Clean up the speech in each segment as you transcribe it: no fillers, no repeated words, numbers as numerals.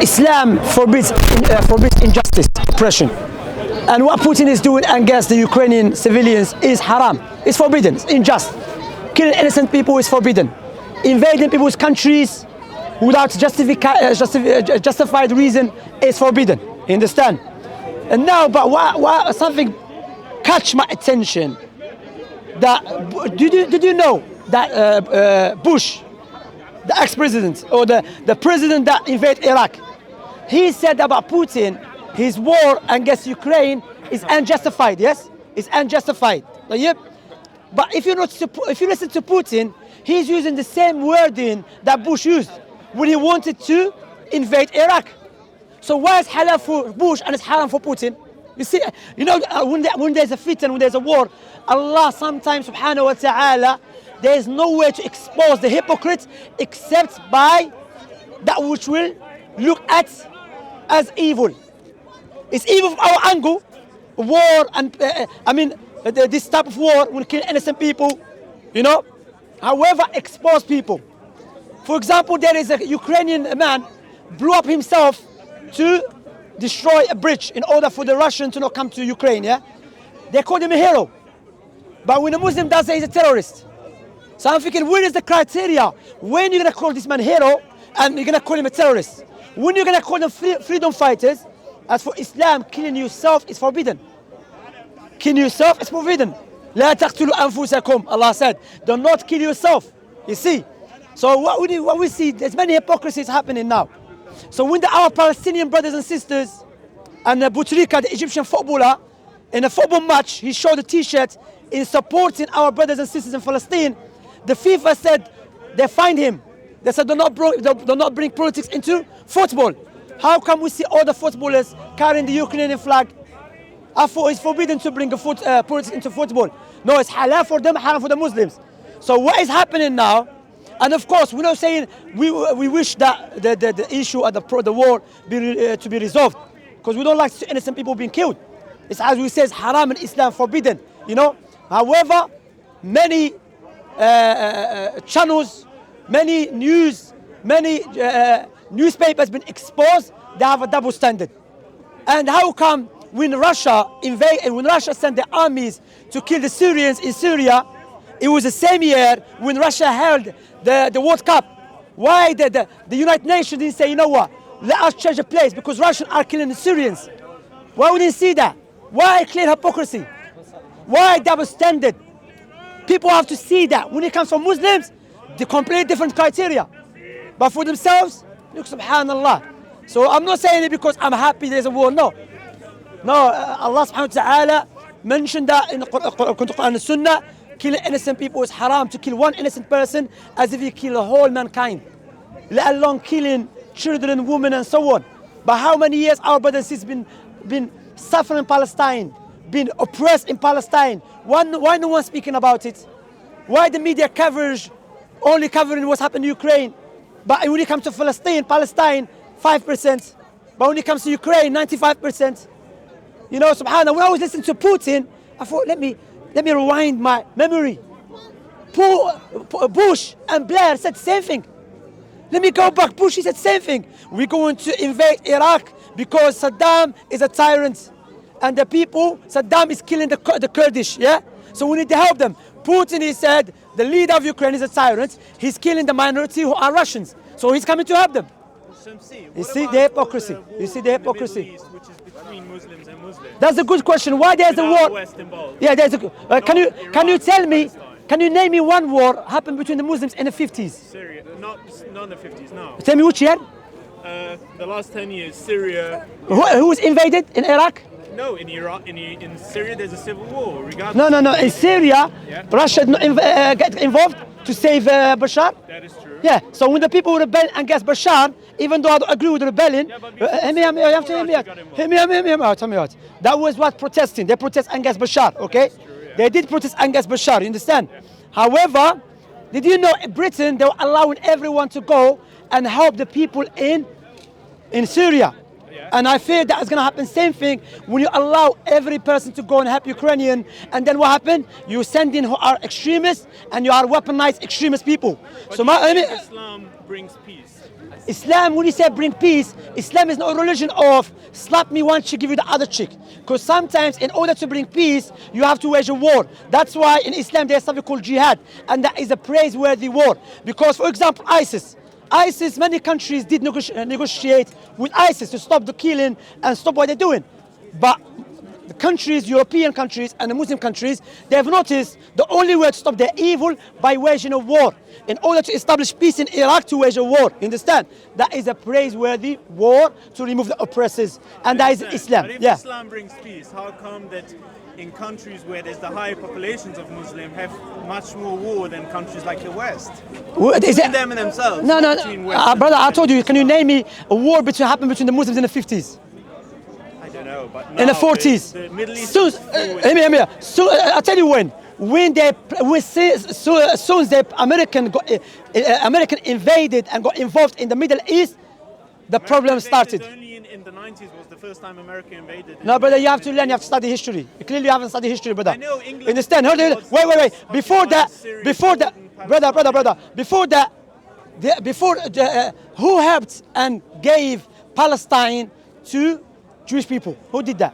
Islam forbids injustice, oppression. And what Putin is doing against the Ukrainian civilians is haram. It's forbidden, it's unjust. Killing innocent people is forbidden. Invading people's countries without justified reason is forbidden. You understand? And now, but something catch my attention. Did you know that Bush, the ex-president, or the president that invaded Iraq, he said about Putin, his war against Ukraine is unjustified. Yes, it's unjustified. Yep. But if you listen to Putin, he's using the same wording that Bush used when he wanted to invade Iraq. So why is halal for Bush and it's haram for Putin? You see, when there's a fitna, when there's a war, Allah sometimes, subhanahu wa ta'ala, there is no way to expose the hypocrites except by that which will look at as evil. It's evil from our angle, war, and this type of war will kill innocent people, However, expose people. For example, there is a Ukrainian man blew up himself to destroy a bridge in order for the Russians to not come to Ukraine, yeah? They call him a hero. But when a Muslim does it, he's a terrorist. So I'm thinking, where is the criteria? When you're going to call this man a hero and you're going to call him a terrorist? When you're going to call them freedom fighters? As for Islam, killing yourself is forbidden. Killing yourself is forbidden. لا تقتلوا أنفسكم. Allah said, do not kill yourself. You see? So what we see, there's many hypocrisies happening now. So when our Palestinian brothers and sisters and Boutrika, the Egyptian footballer, in a football match, he showed a t-shirt in supporting our brothers and sisters in Palestine, the FIFA said they fined him. They said do not bring politics into football. How come we see all the footballers carrying the Ukrainian flag? I thought it's forbidden to bring politics into football. No, it's halal for them, haram for the Muslims. So what is happening now? And of course, we're not saying we wish that the issue of the war to be resolved, because we don't like to see innocent people being killed. It's as we say, it's haram in Islam, forbidden. However, many channels, many news, many newspapers been exposed. They have a double standard. And how come when Russia sent the armies to kill the Syrians in Syria, it was the same year when Russia held the World Cup? Why the United Nations didn't say, you know what, let us change the place because Russians are killing the Syrians? Why we didn't see that? Why clear hypocrisy? Why double standard? People have to see that when it comes from Muslims, the completely different criteria. But for themselves, look, subhanallah. So I'm not saying it because I'm happy there's a war, no. No, Allah subhanahu wa ta'ala mentioned that in the Quran and Sunnah, killing innocent people is haram. To kill one innocent person as if you kill the whole mankind, let alone killing children, women and so on. But how many years our brothers and sisters been suffering in Palestine, been oppressed in Palestine? Why no one speaking about it? Why the media coverage only covering what's happened in Ukraine? But when it comes to Palestine, 5%. But when it comes to Ukraine, 95%. Subhanallah, when I was listening to Putin, I thought, let me rewind my memory. Bush and Blair said the same thing. Let me go back. Bush, he said the same thing. We're going to invade Iraq because Saddam is a tyrant. And the people, Saddam is killing the Kurdish, yeah? So we need to help them. Putin, he said, the leader of Ukraine is a tyrant. He's killing the minority who are Russians. So he's coming to help them. You see the hypocrisy. You see the hypocrisy. Which is between Muslims and Muslims. That's a good question. Why there's a war? West involved. Yeah, there's a. Can you tell me? Can you name me one war happened between the Muslims in the 50s? Syria, not in the 50s. No. Tell me which year? The last 10 years, Syria. Who was invaded in Iraq? No, in Iraq, in Syria, there's a civil war. Regardless. No. In Syria, yeah. Russia get involved to save Bashar. That is true. Yeah. So when the people rebel against Bashar, even though I don't agree with the rebellion, hear me out. That was what protesting. They protest against Bashar. Okay. True, yeah. They did protest against Bashar. You understand? Yeah. However, did you know in Britain they were allowing everyone to go and help the people in Syria? Yeah. And I fear that is going to happen same thing when you allow every person to go and help Ukrainian, and then what happened? You send in who are extremists and you are weaponized extremist people. But so Islam brings peace. Islam, when you say bring peace, Islam is not a religion of slap me one cheek, give you the other cheek. Because sometimes in order to bring peace, you have to wage a war. That's why in Islam there's something called jihad. And that is a praiseworthy war. Because for example, ISIS, many countries did negotiate with ISIS to stop the killing and stop what they're doing. But the countries, European countries and the Muslim countries, they have noticed the only way to stop their evil by waging a war. In order to establish peace in Iraq, to wage a war. You understand? That is a praiseworthy war to remove the oppressors. And that is Islam. But if Yeah. Islam brings peace, how come that in countries where there's the high populations of Muslims have much more war than countries like the West? Between them and themselves. No, between Western brother, I told you, can you name me a war happened between the Muslims in the 50s? I don't know, but In the 40s. The Middle East. Soon, I'll tell you when. When soon the American invaded and got involved in the Middle East, the problem started. Only in the 90s was the first time America invaded. No, brother, you have to learn. You have to study history. You clearly haven't studied history, brother. I know England. Understand? Wait. Before that, who helped and gave Palestine to Jewish people? Who did that?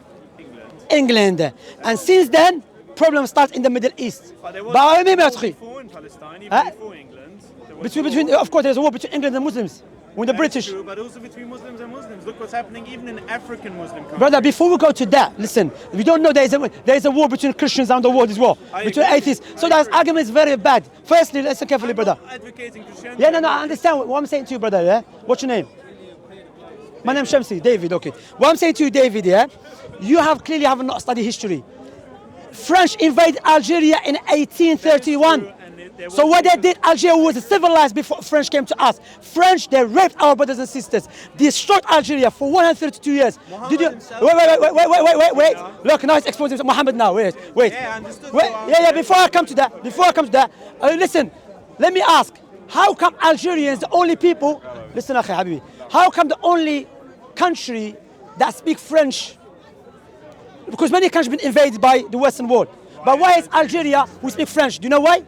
England. And since then, problem starts in the Middle East. But there was a war before in Palestine, even before England. Between, of course, there's a war between England and Muslims. With the British. True, but also between Muslims and Muslims. Look what's happening even in African Muslim countries. Brother, before we go to that, listen, we don't know there is a war between Christians around the world as well, between atheists. So that argument is very bad. Firstly, listen carefully, brother. I'm not advocating Christianity. Yeah, no, I understand what I'm saying to you, brother. Yeah, what's your name? My name's Shamsi, David. Okay. What I'm saying to you, David, yeah, you clearly have not studied history. French invaded Algeria in 1831. So what they did, Algeria was civilized before French came to us. French, they raped our brothers and sisters, destroyed Algeria for 132 years. Did you? Wait. Look, now it's exposing Muhammad now. Wait. Yeah, I understood. Yeah. Before I come to that, listen. Let me ask. How come Algerians, the only people? Listen, Akhi Habibi. How come the only country that speak French? Because many countries have been invaded by the Western world. But why is Algeria who speak French? Do you know why?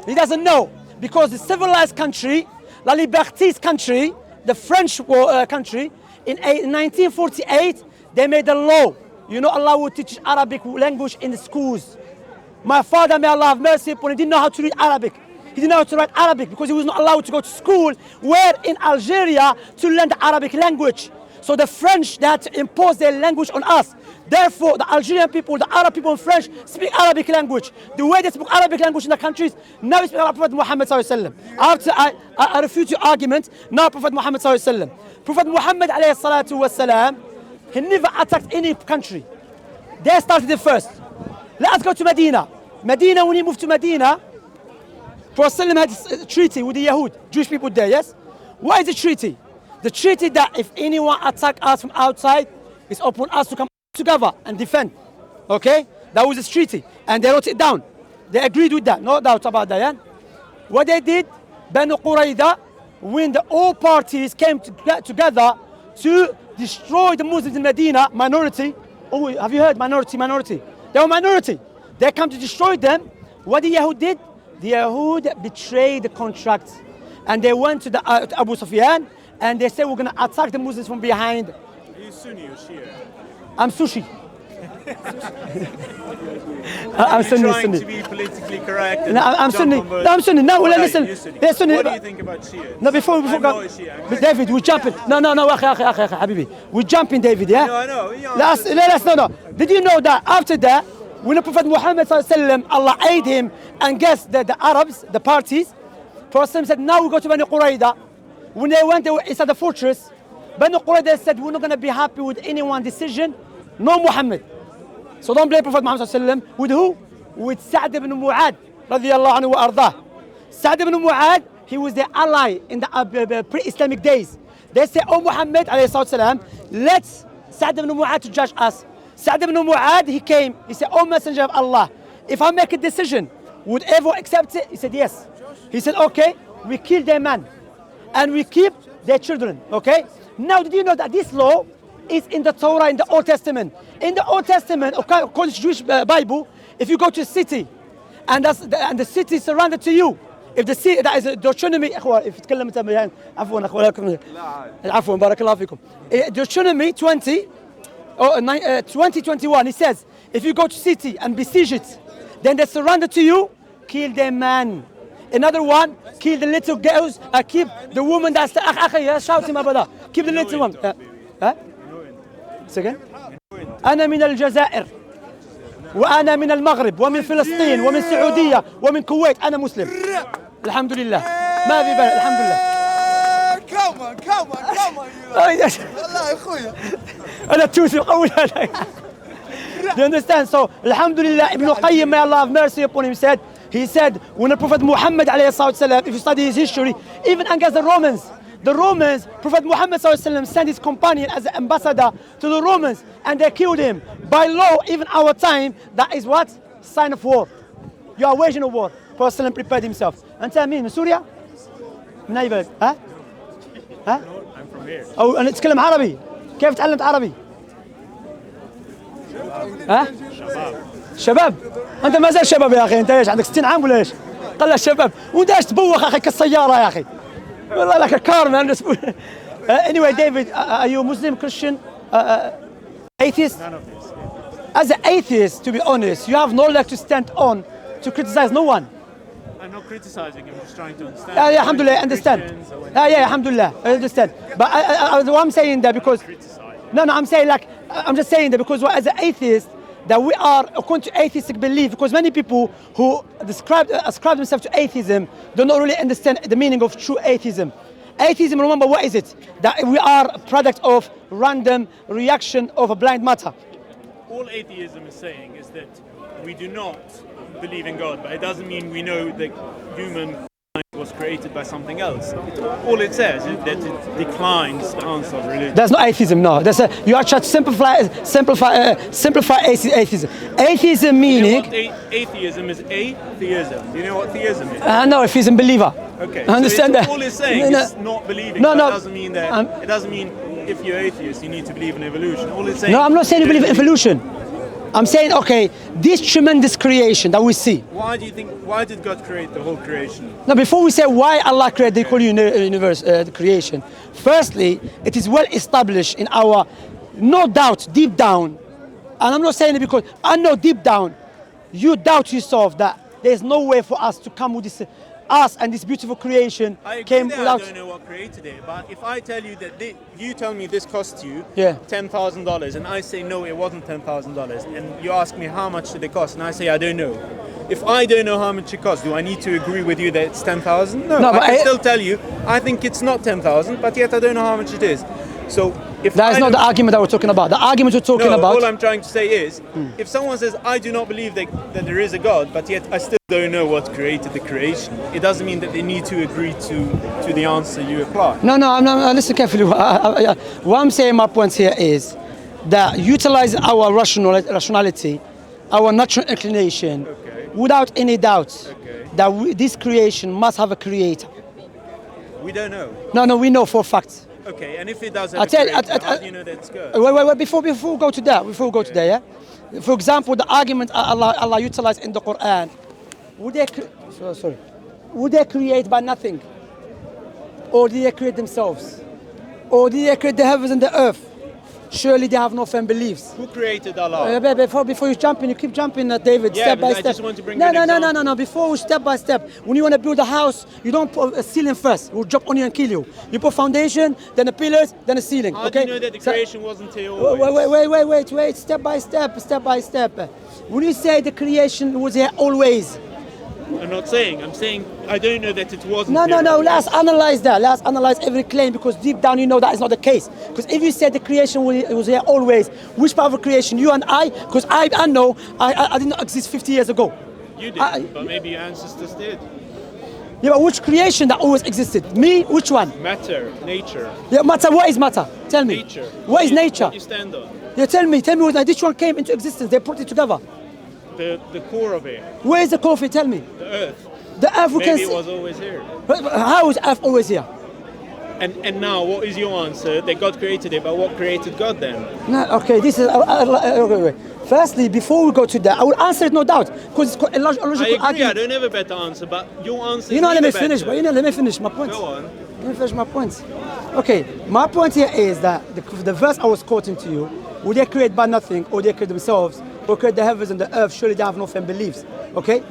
He doesn't know. Because the civilized country, La Liberté's country, the French country, in 1948, they made a law. You know, Allah would teach Arabic language in the schools. My father, may Allah have mercy upon him, didn't know how to read Arabic. He didn't know how to write Arabic because he was not allowed to go to school where in Algeria to learn the Arabic language. So the French, they had to impose their language on us. Therefore, the Algerian people, the Arab people in French speak Arabic language. The way they speak Arabic language in the countries, now we speak about Prophet Muhammad sallallahu alaihi wasallam. I refute your argument. Now Prophet Muhammad sallallahu alaihi wasallam. Prophet Muhammad alayhi salatu wasalam, he never attacked any country. They started it first. Let us go to Medina. Medina, when he moved to Medina, Prophet had a treaty with the Yahud, Jewish people there, yes? What is the treaty? The treaty that if anyone attack us from outside, it's upon us to come together and defend. Okay? That was the treaty. And they wrote it down. They agreed with that. No doubt about that. Yeah? What they did, Banu Qurayza, when all parties came together to destroy the Muslims in Medina, minority. Oh, have you heard? Minority. They were minority. They come to destroy them. What the Yahud did? The Yahud betrayed the contract. And they went to to Abu Sufyan and they said, we're going to attack the Muslims from behind. Are you Sunni or Shia? I'm Sushi. I'm Sunni. Trying to be politically correct. No, I'm Sunni. No, I'm Sunni. No, well, listen. What do you think about Shia? No, before I'm go. not a Shia. But David, we're jumping. No, akhi, Habibi. We're jumping, David, yeah? No, I know. Yeah, No. Did you know that after that, when the Prophet Muhammad sallallahu Allah aid him and guess the Arabs, the parties, Prophet said, now we go to Banu Qurayza. When they went inside the fortress, Banu Qurayza said, we're not going to be happy with anyone's decision, no Muhammad. So don't blame Prophet Muhammad sallallahu with who? With Sa'd ibn Mu'ad, radiyallahu anhu wa ardah. Sa'd ibn Mu'ad, he was their ally in the pre-Islamic days. They say, oh Muhammad, alayhi salatu let Sa'd ibn Mu'ad to judge us. Sa'd ibn Mu'ad, he came, he said, oh Messenger of Allah, if I make a decision, would everyone accept it? He said, yes. He said, okay, we kill their man and we keep their children, okay? Now, did you know that this law is in the Torah, in the Old Testament? In the Old Testament, according to Jewish Bible, if you go to a city and the city is surrounded to you, if the sea that is Deuteronomy اخوان if تكلم انت يعني عفوا اخوان لكم عفوا بارك الله فيكم Deuteronomy 20 or 20:21 it says if you go to city and besiege it then they surrender to you kill the man. Another one, kill the little girls. Keep the woman that's shouting my brother. Keep the little one. Second. أنا من الجزائر وأنا من المغرب ومن فلسطين ومن السعودية ومن الكويت أنا مسلم. الحمد لله. ما في بلد الحمد لله. Come on. والله يا أخويا. أنا توسي قوي هذا. Do you understand? So, Alhamdulillah, Ibn Qayyim, may Allah have mercy upon him, he said, when the Prophet Muhammad, if you study his history, even against the Romans, Prophet Muhammad sent his companion as an ambassador to the Romans, and they killed him. By law, even our time, that is what? Sign of war. You are waging a war. Prophet prepared himself. أنت مين من سوريا؟ من أي بلد؟ ها؟ ها؟ I'm from here. أو أنا أتكلم عربي. كيف تعلمت عربي؟ ها؟ شباب انت ما زال شباب يا اخي انت ايش عندك 60 عام ولا ايش؟ قال له الشباب وانت ايش تبوخ اخي كالسياره يا اخي والله لك كار مان anyway David are you Muslim Christian atheist? None of this. As an atheist to be honest you have no leg to stand on to criticize no one. I'm not criticizing, I'm just trying to understand. Yeah, alhamdulillah, I understand. Yeah, alhamdulillah, I understand. But I'm saying that because no, I'm saying like I'm just saying that because as an atheist that we are according to atheistic belief because many people who ascribe themselves to atheism do not really understand the meaning of true atheism. Atheism, remember, what is it? That we are a product of random reaction of a blind matter. All atheism is saying is that we do not believe in God, but it doesn't mean we know that human was created by something else. All it says is that it declines the answer of religion. That's not atheism, no. You are trying to simplify atheism. Atheism meaning... You know what atheism is atheism. Do you know what theism is? No, atheism believer. Okay, I understand so that. All it's saying is not believing. No. It doesn't mean that. It doesn't mean if you're atheist you need to believe in evolution. All it's saying. No, I'm not saying you believe in evolution. I'm saying, okay, this tremendous creation that we see. Why did God create the whole creation? Now, before we say why Allah created the whole universe, the creation, firstly, it is well established in our, no doubt, deep down, and I'm not saying it because I know deep down, you doubt yourself that there's no way for us to come with this, us and this beautiful creation came without. I don't know what created it, but if I tell you that you tell me this cost you $10,000 and I say no, it wasn't $10,000, and you ask me how much did it cost, and I say I don't know. If I don't know how much it costs, do I need to agree with you that it's 10,000? No, I can still tell you I think it's not 10,000, but yet I don't know how much it is. So if that is not the argument that we're talking about. The argument we're talking about. All I'm trying to say is, if someone says I do not believe that there is a God, but yet I still don't know what created the creation, it doesn't mean that they need to agree to the answer you apply. No, I'm not. Listen carefully. What I'm saying, my point here is that utilize our rationality, our natural inclination, without any doubt, that this creation must have a creator. We don't know. No, we know for a fact. Okay, and if it does have a creator, how do you know that it's good? Wait, before we go to that, yeah? For example, the argument Allah utilized in the Quran, would they create by nothing? Or did they create themselves? Or did they create the heavens and the earth? Surely they have no firm beliefs. Who created Allah? Before you jump in, you keep jumping, David, step by step. I just want to bring an example. No. Before we step by step, when you want to build a house, you don't put a ceiling first. We'll drop on you and kill you. You put foundation, then the pillars, then the ceiling. How do you know that the creation wasn't here always? Wait, step by step. When you say the creation was here always, I'm not saying. I'm saying I don't know that it wasn't. No. Let's analyze that. Let's analyze every claim because deep down you know that is not the case. Because if you said the creation was here always, which part of creation? You and I? Because I know I did not exist 50 years ago. You did, but maybe your ancestors did. Yeah, but which creation that always existed? Me? Which one? Matter, nature. Yeah, matter. What is matter? Tell me. Nature. What is nature? What you stand on. Yeah, tell me. Which one came into existence? They put it together. The core of it. Where is the core of it? Tell me. The earth. The earth we can see. Maybe it was always here. How is earth always here? And now, what is your answer? That God created it, but what created God then? No, okay, this is... wait. Firstly, before we go to that, I will answer it, no doubt, because it's a logical argument. I don't have a better answer, but your answer is let me better. finish. But let me finish my point. Go on. Let me finish my point. Okay, my point here is that the verse I was quoting to you, would they create by nothing, or they create themselves, or create the heavens and the earth? Surely they have no firm beliefs. Okay,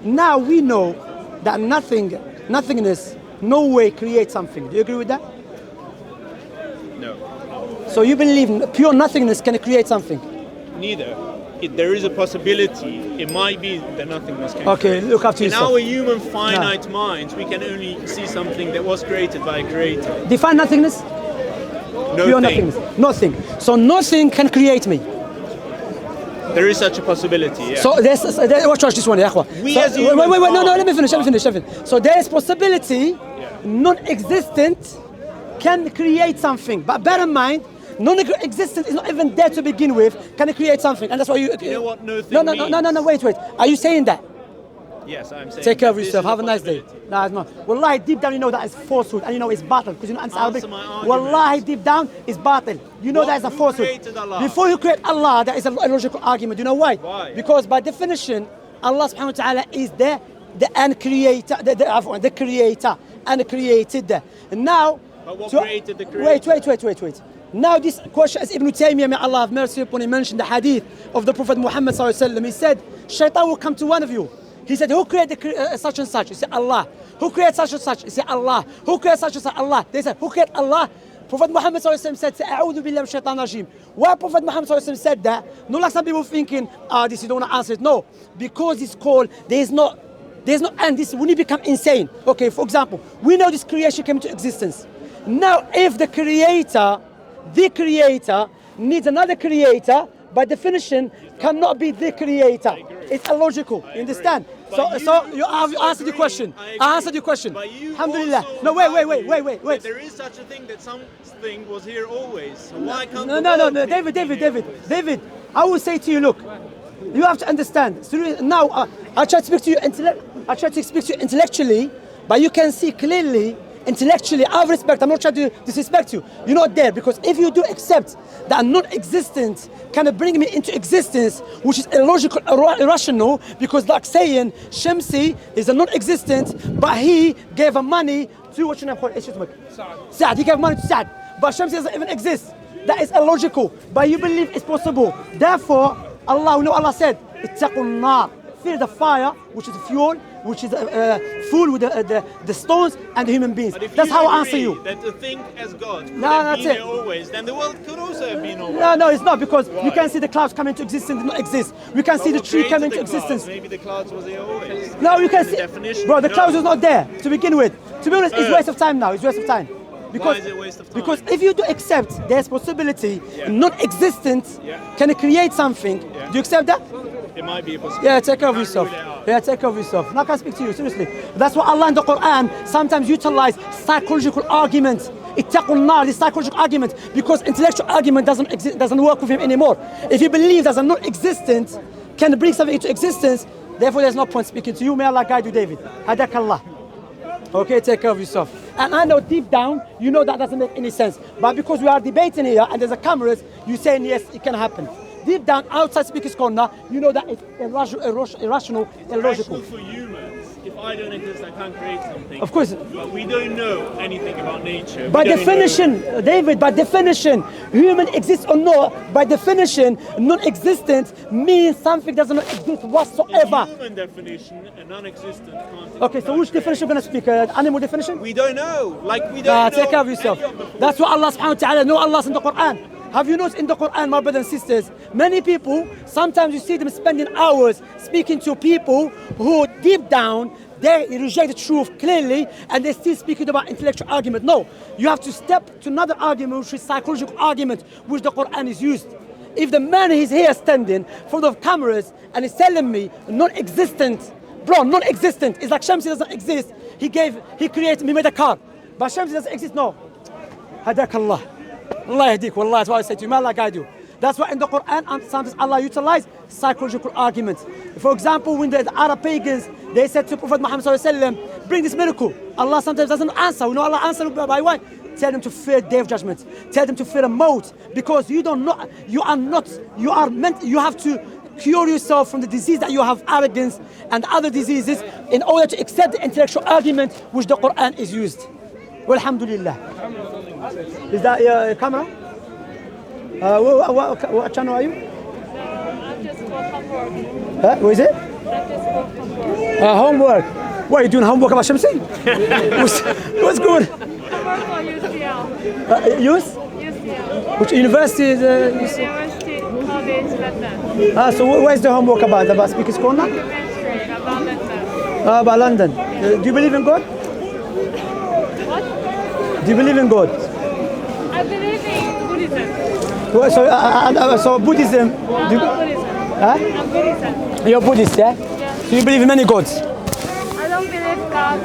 now we know that nothingness, no way creates something. Do you agree with that? No. So you believe pure nothingness can create something? Neither. There is a possibility. It might be that nothingness can Okay, create. look after In yourself. our human finite minds, we can only see something that was created by a creator. Define nothingness. Pure nothingness. Nothing. So nothing can create me. There is such a possibility. Yeah. So watch this one, ya We so, as humans wait, no, are. let me finish. So there is possibility, non-existent can create something. But bear in mind, non-existent is not even there to begin with, can create something. And that's why you know what no thing means? No, wait. Are you saying that? Yes, I'm saying. Take care of this yourself. is a Have a nice day. possibility. No, it's not. Wallahi, deep down you know that it's falsehood and you know it's battle because you know Arabic. my argument. Wallahi, deep down it's battle. You know that is a Who falsehood. created Allah? Before you create Allah, that is a logical argument. You know why? Why? Because by definition, Allah subhanahu wa ta'ala is the creator, the creator and created. And now, But what created the creator? Wait. Now this question is Ibn Taymiyyah, may Allah have mercy upon him, mentioned the hadith of the Prophet Muhammad sallallahu alaihi wasallam. He said, Shaitan will come to one of you. He said, who created such and such? He said, Allah. Who created such and such? He said, Allah. Who created such and such? Allah. They said, who created Allah? Prophet Muhammad sallallahu alaihi wasallam said, A'udhu billahi minash shaitanir rajim. Why Prophet Muhammad sallallahu alaihi wasallam said that? Not like some people thinking, this you don't want to answer it. No, because it's called, there's no end. This when you become insane. Okay, for example, we know this creation came into existence. Now, if the creator needs another creator, by definition, cannot be the creator. It's illogical. You understand? So you have answered the question. I answered your question. Alhamdulillah. No, wait. There is such a thing that something was here always. So why can't No, David. I will say to you, look, you have to understand. Now, I try to speak to you. I try to speak to you intellectually, but you can see clearly. Intellectually, I have respect. I'm not trying to disrespect you. You're not there because if you do accept that non-existent can bring me into existence, which is illogical, irrational, because like saying Shamsi is a non-existent, but he gave money to what's your name called? Saad. He gave money to Saad, but Shamsi doesn't even exist. That is illogical, but you believe it's possible. Therefore, Allah said, "Ittaqun nar." Fear the fire, which is fuel, which is full with the stones and the human beings. That's how I answer you. That the thing as God could No, have that's been it. there always, then the world could also have been always. No, it's not because you can see the clouds come into existence, not exist. We can see the tree come into existence. Maybe the clouds was there always. No, you can see. Definition. Bro, the No. clouds was not there to begin with. To be honest, it's waste of time now. It's waste of time. Because, Why is it a waste of time? Because if you do accept there's possibility, non-existent can create something. Do you accept that? It might be a possibility. Yeah, take care of yourself. Take care of yourself. Now I can speak to you, seriously. That's why Allah in the Quran sometimes utilize psychological arguments. Ittaqun nar, this psychological argument, because intellectual argument doesn't work with him anymore. If he believes as a non-existent can bring something into existence, therefore there's no point speaking to you. May Allah guide you, David. Hadakallah. Okay, take care of yourself. And I know deep down, you know that doesn't make any sense. But because we are debating here and there's a cameras, you're saying yes, it can happen. Deep down, outside speaker's corner, you know that it's irrational, illogical. For humans, if I don't exist, I can't create something. Of course. But we don't know anything about nature. By definition, David, by definition, human exists or not, by definition, non-existent means something does not exist whatsoever. In human definition, a non-existent can't. Okay, so which definition are we going to speak? Animal definition? We don't know. Like we don't know. Take care of yourself. That's what Allah subhanahu wa ta'ala know Allah's in the Quran. Have you noticed in the Quran, my brothers and sisters, many people, sometimes you see them spending hours speaking to people who deep down, they reject the truth clearly and they're still speaking about intellectual argument. No, you have to step to another argument, which is psychological argument, which the Quran is used. If the man is here standing in front of cameras and is telling me non-existent, bro, non-existent, it's like Shamsi doesn't exist. He created, he made a car. But Shamsi doesn't exist, no. Hadakallah. Allah yahdik, wallah, that's why I say to you, may Allah guide you. That's why in the Quran, sometimes Allah utilizes psychological arguments. For example, when the Arab pagans, they said to Prophet Muhammad sallallahu alaihi wasallam, bring this miracle. Allah sometimes doesn't answer. We know Allah answers by what? Tell them to fear day of judgment. Tell them to fear a maut, because you don't know, you are meant, you have to cure yourself from the disease that you have, arrogance and other diseases, in order to accept the intellectual argument which the Quran is used. Walhamdulillah. Is that your camera? What channel are you? I'm just for homework. Huh? What is it? I'm just for homework. Homework. What are you doing homework about Shamsi? What's good? Homework for UCL. Youth? UCL. Which university is University College London. So where's the homework about? About Speakers Corner? Documentary about London. About London. Do you believe in God? What? Do you believe in God? I believe in Buddhism. So Buddhism. I'm Do you, Buddhism. huh? I'm Buddhism. You're Buddhist, yeah? Yeah. So you believe in many gods? I don't believe God.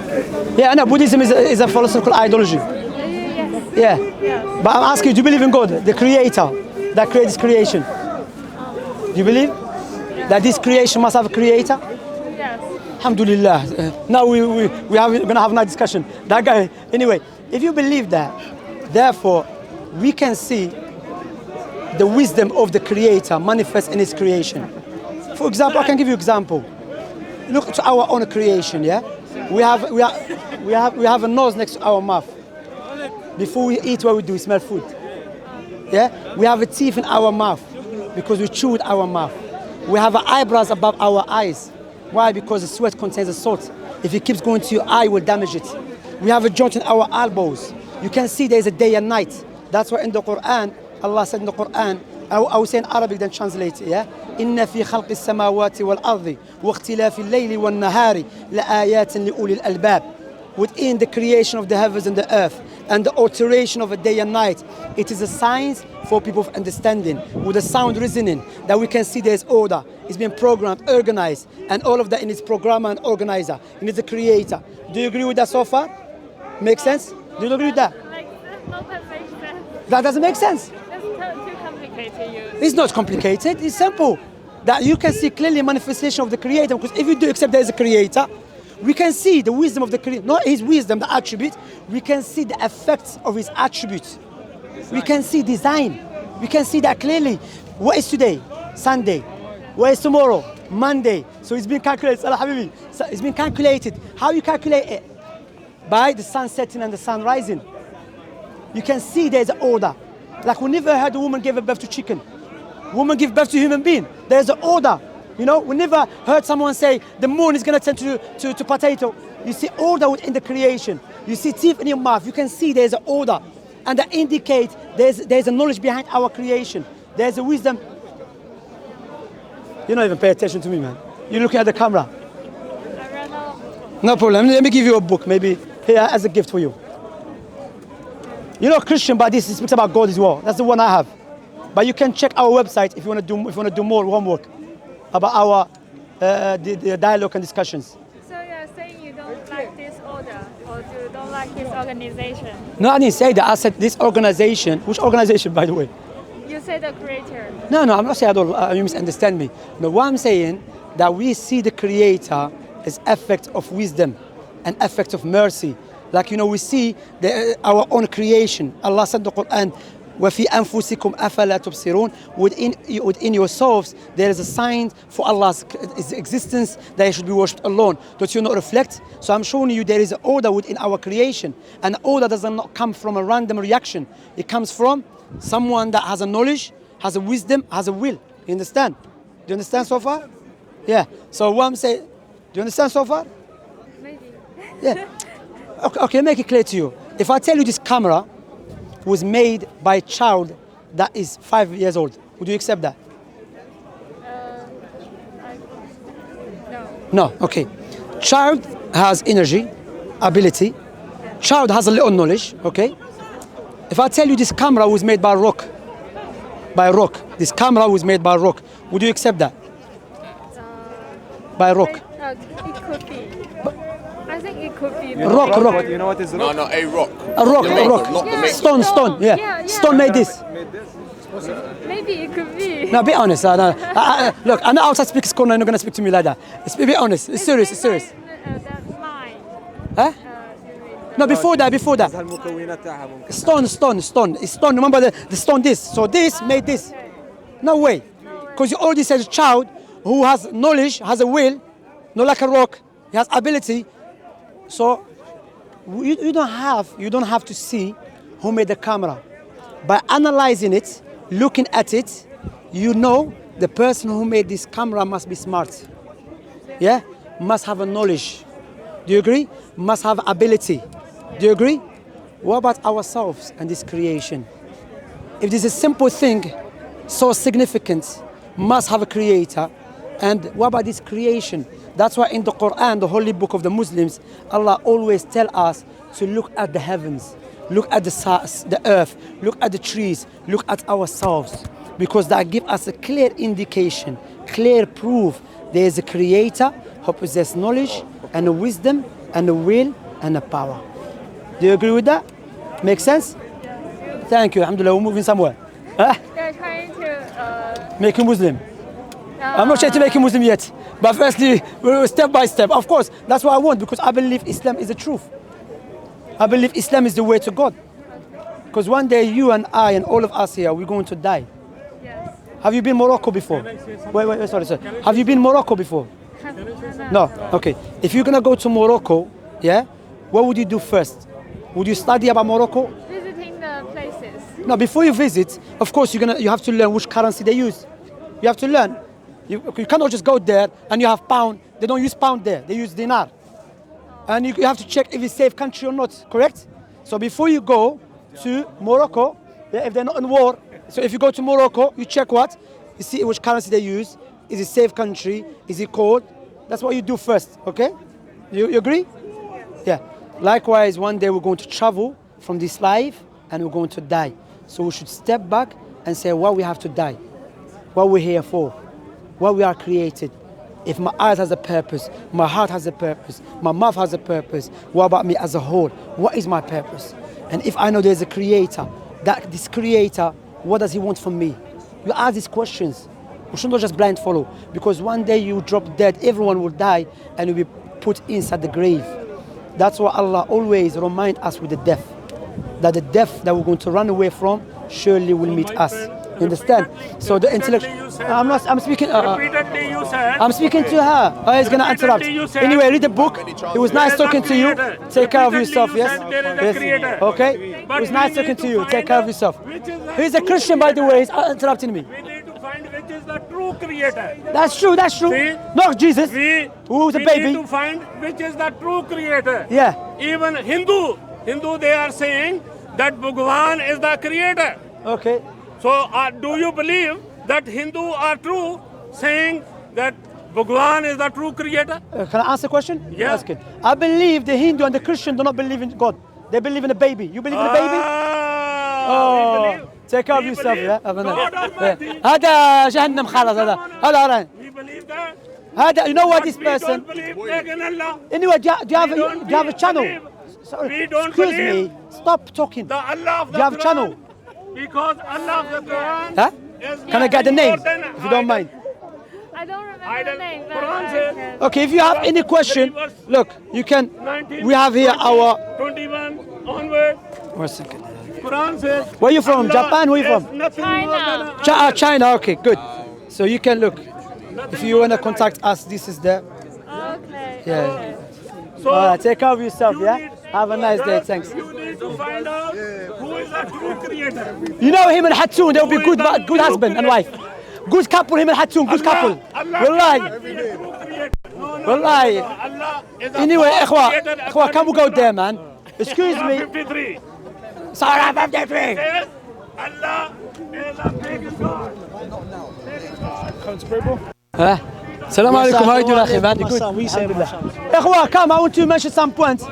Yeah, I know. Buddhism is a philosophical ideology. Yes. Yeah. Yes. But I'm asking you, do you believe in God, the creator that created this creation? Do you believe that this creation must have a creator? Yes. Alhamdulillah. Now we're going to have a nice discussion. That guy, anyway, if you believe that, therefore, we can see the wisdom of the creator manifest in his creation. For example, I can give you an example. Look to our own creation, yeah? We have a nose next to our mouth. Before we eat, what we do, we smell food. Yeah? We have a teeth in our mouth because we chew with our mouth. We have eyebrows above our eyes. Why? Because the sweat contains a salt. If it keeps going to your eye, it will damage it. We have a joint in our elbows. You can see there's a day and night. That's why in the Quran, Allah said in the Quran, I will say in Arabic, then translate it, yeah? إِنَّ فِي خَلْقِ السَّمَاوَاتِ وَالْأَرْضِ وَاخْتِلَافِ اللَّيْلِ وَالنَّهَارِ لَآيَاتٍ لِأُولِي الْأَلْبَابِ. Within the creation of the heavens and the earth and the alteration of a day and night, it is a science for people of understanding, with a sound reasoning that we can see there's order. It's been programmed, organized, and all of that in its programmer and organizer, and it's a creator. Do you agree with that so far? Make sense? Do you agree with that? Not that makes sense. That doesn't make sense. It's too complicated. It's not complicated, it's simple. That you can see clearly manifestation of the creator, because if you do accept there is a creator, we can see the wisdom of the creator, not his wisdom, the attribute. We can see the effects of his attributes. We can see design. We can see that clearly. What is today? Sunday. What is tomorrow? Monday. So it's been calculated. Salah Habibi. So it's been calculated. How you calculate it? By the sun setting and the sun rising. You can see there's an order. Like we never heard a woman give birth to chicken. Woman give birth to human being. There's an order. You know, we never heard someone say the moon is going to turn to potato. You see order within the creation. You see teeth in your mouth. You can see there's an order. And that indicates there's a knowledge behind our creation. There's a wisdom. You don't even pay attention to me, man. You're looking at the camera. I ran out of books. No problem. Let me give you a book, maybe here as a gift for you. You're not Christian, but this speaks about God as well. That's the one I have. But you can check our website if you want to do more homework about our the dialogue and discussions. So you're saying you don't like this order, or you don't like this organization? No, I didn't say that. I said this organization. Which organization, by the way? You say the creator. No, I'm not saying at all. You misunderstand me. No, what I'm saying that we see the creator as effect of wisdom and effect of mercy. Like, you know, we see our own creation. Allah said in the Quran, وَفِي أَنفُسِكُمْ أَفَلَا تُبْصِرُونَ. Within yourselves, there is a sign for Allah's existence that He should be worshipped alone. Don't you not reflect? So I'm showing you there is an order within our creation. And order does not come from a random reaction. It comes from someone that has a knowledge, has a wisdom, has a will. You understand? Do you understand so far? Yeah. So what I'm saying, do you understand so far? Maybe. Yeah. Okay, make it clear to you. If I tell you this camera was made by a child that is 5 years old, would you accept that? No. No, okay. Child has energy, ability. Child has a little knowledge, okay? If I tell you this camera was made by rock, this camera was made by rock, would you accept that? By rock. It could be. I think it could be. Rock. You know what is No, rock? no, a rock. A rock. Not the make. Stone, yeah. Yeah. Stone made this. Maybe it could be. No, be honest. Look, I'm not outside Speakers Corner. You're not going to speak to me like that. Be honest. It's serious. That's mine. Huh? No, before that. المكونات تاعها ممكن. Stone. Remember the stone this. So this made this. No way. Because you already said a child who has knowledge, has a will, not like a rock, he has ability. So you don't have to see who made the camera. By analyzing it, looking at it, you know the person who made this camera must be smart. Yeah? Must have a knowledge. Do you agree? Must have ability. Do you agree? What about ourselves and this creation? If this is a simple thing, so significant, must have a creator. And what about this creation? That's why in the Quran, the holy book of the Muslims, Allah always tell us to look at the heavens, look at the stars, the earth, look at the trees, look at ourselves. Because that gives us a clear indication, clear proof there is a creator who possesses knowledge and a wisdom and a will and a power. Do you agree with that? Make sense? Thank you. Alhamdulillah, we're moving somewhere. Huh? They're trying to Make you Muslim. I'm not trying to make you Muslim yet. But firstly, we're step by step. Of course, that's what I want because I believe Islam is the truth. I believe Islam is the way to God. Because one day you and I and all of us here, we're going to die. yes. Have you been Morocco before? Wait, sorry. Have you been Morocco before? No. Okay. If you're gonna go to Morocco, yeah, what would you do first? Would you study about Morocco? Visiting the places. No. Before you visit, of course, you have to learn which currency they use. You have to learn. You cannot just go there and you have pound. They don't use pound there. They use dinar. And you have to check if it's safe country or not. Correct? So before you go to Morocco, if they're not in war, so if you go to Morocco, you check what? You see which currency they use. Is it safe country? Is it cold? That's what you do first, okay? You agree? Yeah. Likewise, one day we're going to travel from this life and we're going to die. So we should step back and say why we have to die, what we're here for, why we are created. If my eyes has a purpose, my heart has a purpose, my mouth has a purpose, what about me as a whole? What is my purpose? And if I know there's a creator, that this creator, what does he want from me? You ask these questions. We should not just blind follow, because one day you drop dead, everyone will die and you'll be put inside the grave. That's why Allah always reminds us with the death, that the death that we're going to run away from surely will meet us. You understand? So the intellect. I'm speaking. I'm speaking to her. Oh, he's gonna interrupt. Anyway, read the book. It was nice talking to you. Take care of yourself. Yes. Yes. Okay. It was nice talking to you. Take care of yourself. He's a Christian, by the way. He's interrupting me. We need to find which is the true creator. That's true. That's true. See? Not Jesus. Who's a We baby? need to find which is the true creator. Yeah. Even Hindu, they are saying that Bhagwan is the creator. Okay. So do you believe that Hindu are true, saying that Bhagwan is the true creator? Can I answer a question? Yeah. Ask it. I believe the Hindu and the Christian do not believe in God. They believe in a baby. You believe in a baby? Oh, take care of yourself. Yeah. Have a nice. هذا جهنم خلاص هذا رأي. We believe that. هذا you know what But this we person. don't believe back in Allah. Anyway, do you have a channel? believe. Sorry, We don't excuse believe. me. Stop talking. The Allah of Do the you have a Quran, channel? Because Allah of the Quran Huh? is Can I get the more name than if you don't mind? I don't remember Idol. the name, but Quran I says- can. Okay, if you have any question, look, you can. 19, We have here our. 21 onward. One second. Quran says. Where you from? Allah Japan? Where you is from? nothing more than China. China. Okay, good. So you can look. If you wanna contact us, this is the. Okay. Yeah. Okay. So All right, take care of yourself. you Yeah. need- Have a nice day. Thanks. You need to find out who is the true creator. You know him and Hatun, they'll be good husband and wife. Good couple, him and Hatun, good couple. Wallahi. Wallahi. Allah is the Anyway, creator ikhwa, can we go there, man? Excuse me. 53. Surah 53. Says Allah is a big God. Salam alaikum, how are you doing, akhi, man? You good? Alhamdulillah. Ikhwa, come, I want to mention some points.